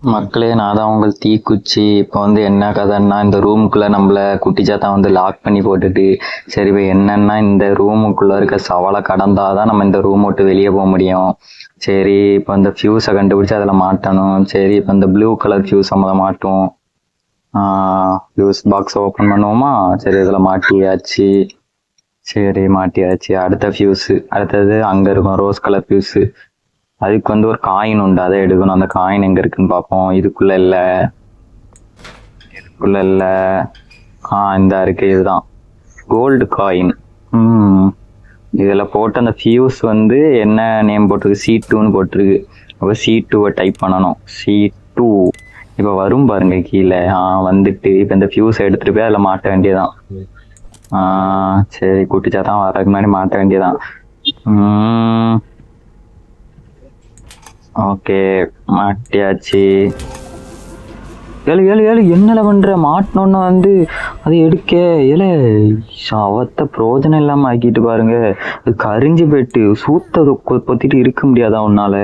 மக்களே, நான் தான் உங்கள் தீக்குச்சி. இப்போ வந்து என்ன கதைன்னா, இந்த ரூமுக்குள்ளே நம்மளை குட்டிச்சாத்தான் வந்து லாக் பண்ணி போட்டுட்டு, சரி இப்போ என்னன்னா இந்த ரூமுக்குள்ளே இருக்க சவாலை கடந்தாதான் நம்ம இந்த ரூம் விட்டு வெளியே போக முடியும். சரி இப்போ இந்த ஃபியூஸை கண்டுபிடிச்சி அதில் மாட்டணும். சரி இப்போ இந்த ப்ளூ கலர் ஃபியூஸை முதல்ல மாட்டும். ஃபியூஸ் பாக்ஸை ஓப்பன் பண்ணுவோமா? சரி இதில் மாட்டியாச்சு. சரி மாட்டியாச்சு. அடுத்த ஃபியூஸு, அடுத்தது அங்கே இருக்கும் ரோஸ் கலர் ஃபியூஸு. அதுக்கு வந்து ஒரு காயின் உண்டு, அதை எடுக்கணும். அந்த காயின் எங்க இருக்குன்னு பார்ப்போம். இதுக்குள்ள இல்ல, இந்த இருக்கு, இதுதான் கோல்டு காயின். இதுல போட்டு அந்த ஃபியூஸ் வந்து என்ன நேம் போட்டிருக்கு, C2ன்னு போட்டிருக்கு. அப்போ C2வை டைப் பண்ணணும். C2 இப்போ வரும் பாருங்க கீழே. வந்துட்டு இப்போ இந்த ஃபியூஸை எடுத்துட்டு போய் அதில் மாட்ட வேண்டியதான். சரி குட்டிச்சாத்தான் வரதுக்கு முன்னாடி மாட்ட வேண்டியதான். ஓகே மாட்டியாச்சு. ஏழு என்னல பண்ற? மாட்டினோன்னு வந்து அது எடுக்க அவத்த பிரோஜனம் இல்லாம ஆக்கிட்டு பாருங்க. அது கரிஞ்சு போயிட்டு சூத்த பொத்திட்டு இருக்க முடியாதா உன்னால?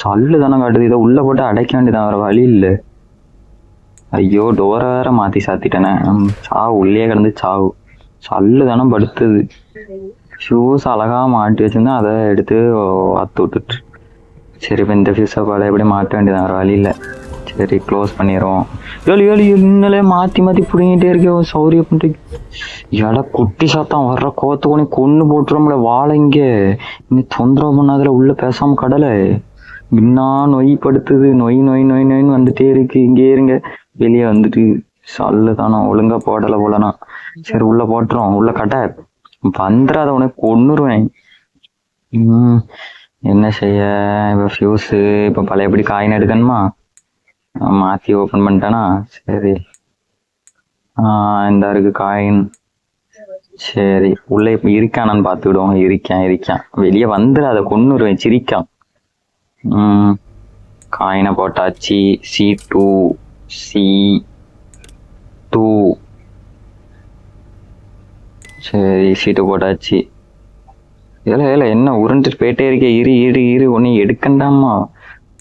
சல்லு தானே காட்டுது. இதை உள்ள போட்டு அடைக்க வேண்டியதான், வேற வழி இல்லை. ஐயோ டோரை வேற மாத்தி சாத்திட்டேனே. சாவு, உள்ளே கிடந்து சாவு. சல்லு தானே படுத்துது. ஷூஸ் அழகா மாட்டி வச்சிருந்தா அதை எடுத்து அத்து விட்டுட்டு. சரி இப்போ இந்த ஃபியூஸை பழைய எப்படி மாட்ட வேண்டியதான், வேறு வழி இல்லை. சரி க்ளோஸ் பண்ணிடுவோம். இன்னலே மாற்றி பிடிங்கிட்டே இருக்கேன். சௌரிய பண்ணிட்டு இட குட்டி சாத்தான் வர்ற கோத்து கொண்டு கொண்டு போட்டுறோம்ல. வாழை இங்கே இன்னும் தொந்தரவு பண்ணாதுல. உள்ள பேசாம கடலை இன்னும் நொய்படுத்துது. நொயின்னு வந்துட்டே இருக்கு. இங்கே இருங்க, வெளியே வந்துட்டு. சல்லு தானோ ஒழுங்கா போடலை போலனா. சரி உள்ள போட்டுரும். உள்ள கட்ட வந்துடாத, உனக்கு கொன்னுருவேன். என்ன செய்ய இப்போ? ஃபியூஸு இப்போ பழையபடி காயின் எடுக்கணுமா? மாற்றி ஓப்பன் பண்ணிட்டேனா? சரி இந்த இருக்கு காயின். சரி உள்ளே இப்போ இருக்கானான்னு பார்த்துக்கிடுவோம். இருக்கான். வெளியே வந்துடு, அதை கொன்னுருவேன். சிரிக்கான். காயினை போட்டாச்சு. C2 சரி C2 போட்டாச்சு. இல்லை என்ன உருண்டுட்டு போயிட்டே இருக்கே? இரு ஒன்னு எடுக்கண்டாமா?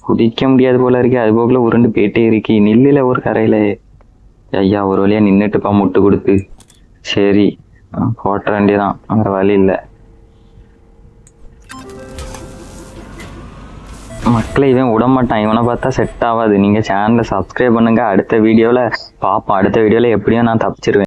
குதிக்க முடியாது போல இருக்கே. அது போக்குல உருண்டு போயிட்டே இருக்கே. நில்லுல ஒரு கரையில. ஐயா ஒரு வழியா நின்றுட்டுப்பா முட்டு கொடுத்து. சரி போட்ட வேண்டியதான், வேற வழி இல்லை. மக்களை இவன் விடமாட்டான். இவனை பார்த்தா செட் ஆகாது. நீங்க சேனலை சப்ஸ்கிரைப் பண்ணுங்க. அடுத்த வீடியோவில் பார்ப்போம். அடுத்த வீடியோவில் எப்படியும் நான் தப்பிச்சிருவேன்.